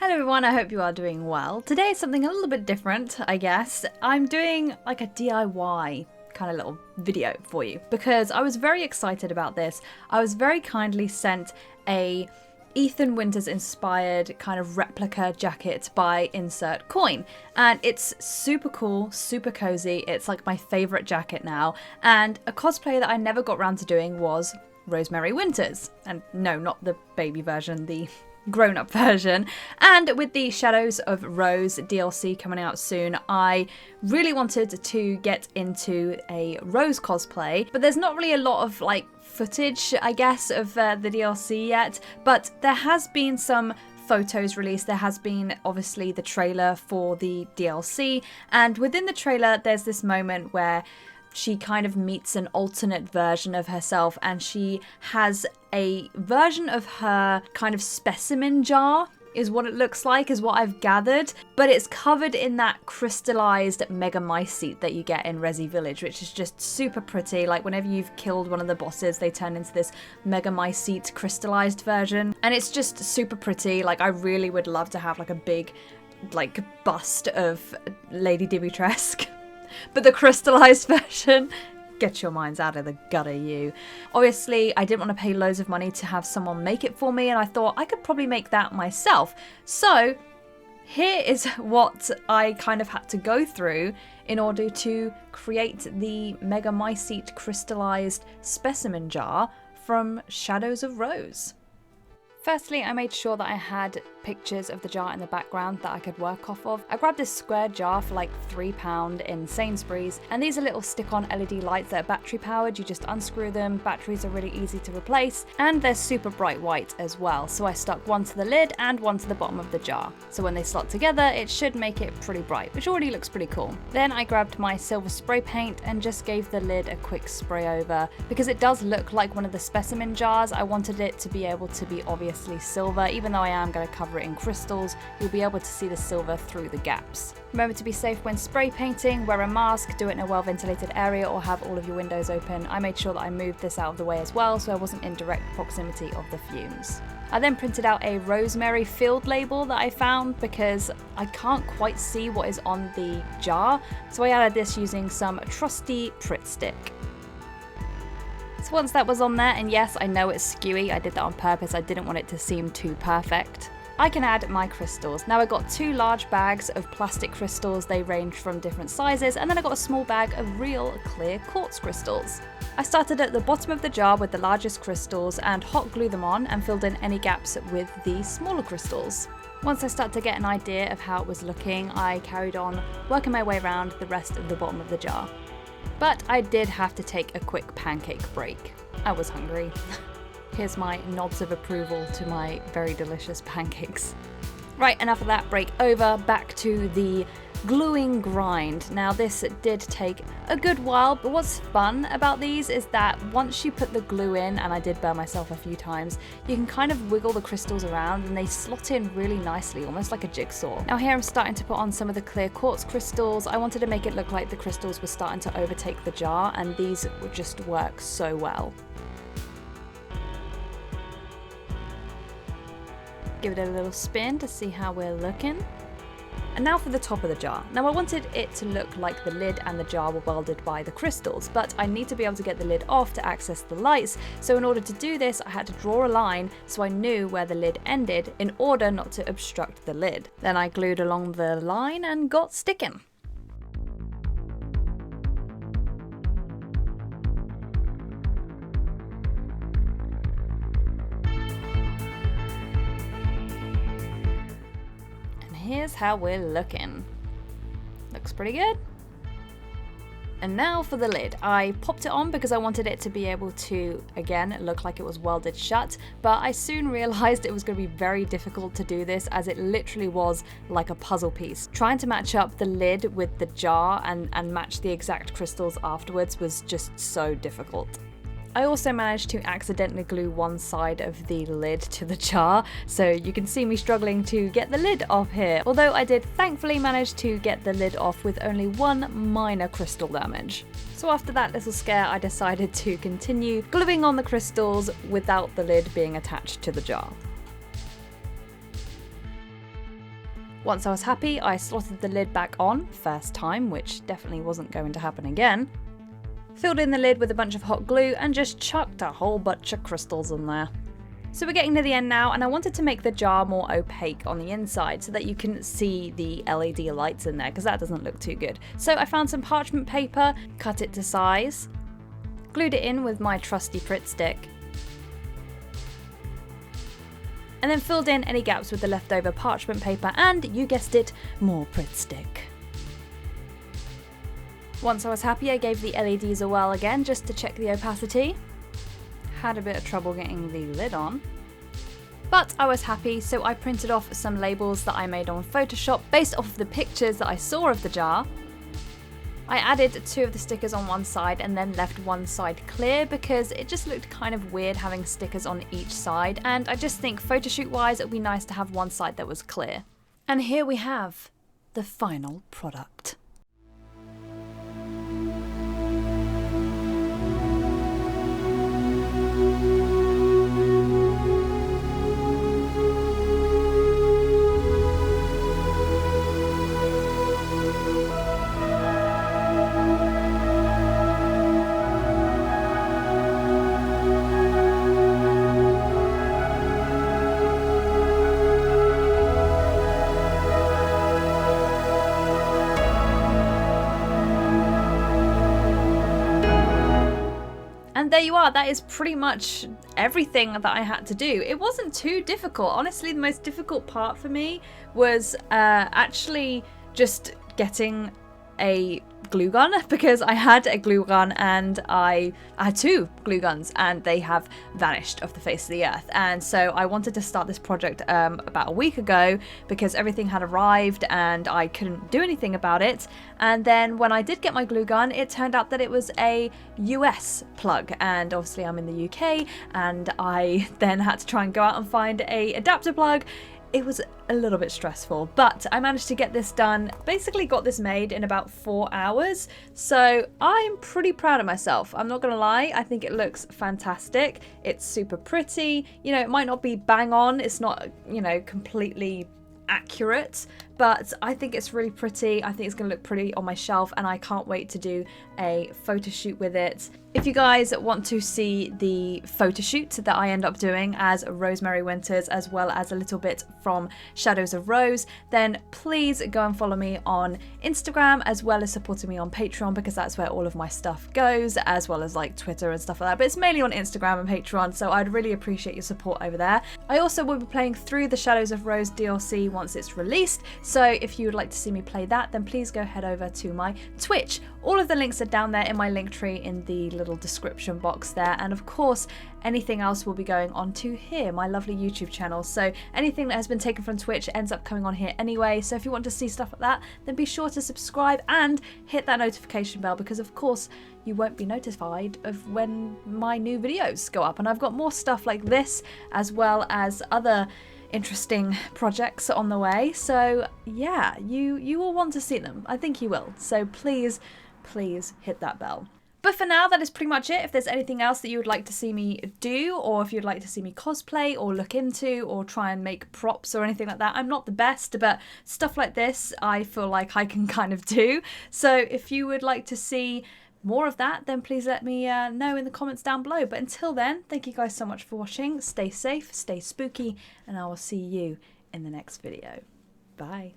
Hello everyone, I hope you are doing well. Today is something a little bit different, I guess. I'm doing like a DIY kind of little video for you because I was very excited about this. I was very kindly sent a Ethan Winters inspired kind of replica jacket by Insert Coin, and it's super cool, super cozy. It's like my favorite jacket now, and a cosplay that I never got around to doing was Rosemary Winters. And no, not the baby version, the grown-up version. And with the Shadows of Rose DLC coming out soon, I really wanted to get into a Rose cosplay, but there's not really a lot of like footage, I guess, of the DLC yet, but there has been some photos released. There has been obviously the trailer for the DLC, and within the trailer there's this moment where she kind of meets an alternate version of herself, and she has a version of her kind of specimen jar is what it looks like, is what I've gathered, but it's covered in that crystallized Megamycete that you get in Resi Village, which is just super pretty. Like whenever you've killed one of the bosses, they turn into this Megamycete crystallized version, and it's just super pretty. Like I really would love to have like a big like bust of Lady Dimitrescu. But the crystallized version, get your minds out of the gutter, you. Obviously, I didn't want to pay loads of money to have someone make it for me, and I thought I could probably make that myself. So here is what I kind of had to go through in order to create the Megamycete crystallized specimen jar from Shadows of Rose. Firstly, I made sure that I had pictures of the jar in the background that I could work off of. I grabbed this square jar for like £3 in Sainsbury's, and these are little stick-on LED lights that are battery powered. You just unscrew them, batteries are really easy to replace, and they're super bright white as well. So I stuck one to the lid and one to the bottom of the jar. So when they slot together, it should make it pretty bright, which already looks pretty cool. Then I grabbed my silver spray paint and just gave the lid a quick spray over. Because it does look like one of the specimen jars, I wanted it to be able to be obviously silver. Even though I am going to cover it in crystals, you'll be able to see the silver through the gaps. Remember to be safe when spray painting, wear a mask, do it in a well ventilated area, or have all of your windows open. I made sure that I moved this out of the way as well, so I wasn't in direct proximity of the fumes. I then printed out a rosemary field label that I found because I can't quite see what is on the jar, so I added this using some trusty Pritt stick. So once that was on there, and yes, I know it's skewy, I did that on purpose, I didn't want it to seem too perfect, I can add my crystals. Now I got 2 large bags of plastic crystals, they range from different sizes, and then I got a small bag of real clear quartz crystals. I started at the bottom of the jar with the largest crystals and hot glued them on and filled in any gaps with the smaller crystals. Once I started to get an idea of how it was looking, I carried on working my way around the rest of the bottom of the jar. But I did have to take a quick pancake break. I was hungry. Here's my nods of approval to my very delicious pancakes. Right, enough of that, break over, back to the gluing grind. Now this did take a good while, but what's fun about these is that once you put the glue in, and I did burn myself a few times, you can kind of wiggle the crystals around and they slot in really nicely, almost like a jigsaw. Now here I'm starting to put on some of the clear quartz crystals. I wanted to make it look like the crystals were starting to overtake the jar, and these would just work so well. Give it a little spin to see how we're looking. And now for the top of the jar. Now I wanted it to look like the lid and the jar were welded by the crystals, but I need to be able to get the lid off to access the lights, so in order to do this I had to draw a line so I knew where the lid ended in order not to obstruct the lid. Then I glued along the line and got sticking. Here's how we're looking. Looks pretty good. And now for the lid. I popped it on because I wanted it to be able to, again, look like it was welded shut, but I soon realized it was going to be very difficult to do this, as it literally was like a puzzle piece. Trying to match up the lid with the jar and match the exact crystals afterwards was just so difficult. I also managed to accidentally glue one side of the lid to the jar, so you can see me struggling to get the lid off here, although I did thankfully manage to get the lid off with only one minor crystal damage. So after that little scare, I decided to continue gluing on the crystals without the lid being attached to the jar. Once I was happy, I slotted the lid back on, first time, which definitely wasn't going to happen again. Filled in the lid with a bunch of hot glue and just chucked a whole bunch of crystals in there. So we're getting to the end now, and I wanted to make the jar more opaque on the inside so that you can see the LED lights in there, because that doesn't look too good. So I found some parchment paper, cut it to size, glued it in with my trusty Pritt stick, and then filled in any gaps with the leftover parchment paper and, you guessed it, more Pritt stick. Once I was happy, I gave the LEDs a whirl again just to check the opacity. Had a bit of trouble getting the lid on. But I was happy, so I printed off some labels that I made on Photoshop based off of the pictures that I saw of the jar. I added 2 of the stickers on one side and then left one side clear because it just looked kind of weird having stickers on each side, and I just think photoshoot wise it would be nice to have one side that was clear. And here we have the final product. And there you are, that is pretty much everything that I had to do. It wasn't too difficult. Honestly, the most difficult part for me was actually just getting a glue gun, because I had a glue gun and I had 2 glue guns and they have vanished off the face of the earth. And so I wanted to start this project about a week ago because everything had arrived and I couldn't do anything about it. And then when I did get my glue gun, it turned out that it was a US plug, and obviously I'm in the UK, and I then had to try and go out and find a adapter plug. It was a little bit stressful, but I managed to get this done. Basically got this made in about 4 hours, so I'm pretty proud of myself. I'm not gonna lie, I think it looks fantastic. It's super pretty. You know, it might not be bang on, it's not, you know, completely accurate, but I think it's really pretty. I think it's gonna look pretty on my shelf, and I can't wait to do a photo shoot with it. If you guys want to see the photo shoot that I end up doing as Rosemary Winters, as well as a little bit from Shadows of Rose, then please go and follow me on Instagram, as well as supporting me on Patreon, because that's where all of my stuff goes, as well as like Twitter and stuff like that. But it's mainly on Instagram and Patreon, so I'd really appreciate your support over there. I also will be playing through the Shadows of Rose DLC once it's released, so if you would like to see me play that, then please go head over to my Twitch. All of the links are down there in my link tree in the little description box there, and of course anything else will be going on to here, my lovely YouTube channel. So anything that has been taken from Twitch ends up coming on here anyway, so if you want to see stuff like that, then be sure to subscribe and hit that notification bell, because of course you won't be notified of when my new videos go up. And I've got more stuff like this, as well as other interesting projects on the way, so yeah, you will want to see them. I think you will, so please hit that bell. But for now, that is pretty much it. If there's anything else that you would like to see me do, or if you'd like to see me cosplay or look into or try and make props or anything like that, I'm not the best, but stuff like this I feel like I can kind of do. So if you would like to see more of that, then please let me know in the comments down below. But until then, thank you guys so much for watching. Stay safe, stay spooky, and I will see you in the next video. Bye.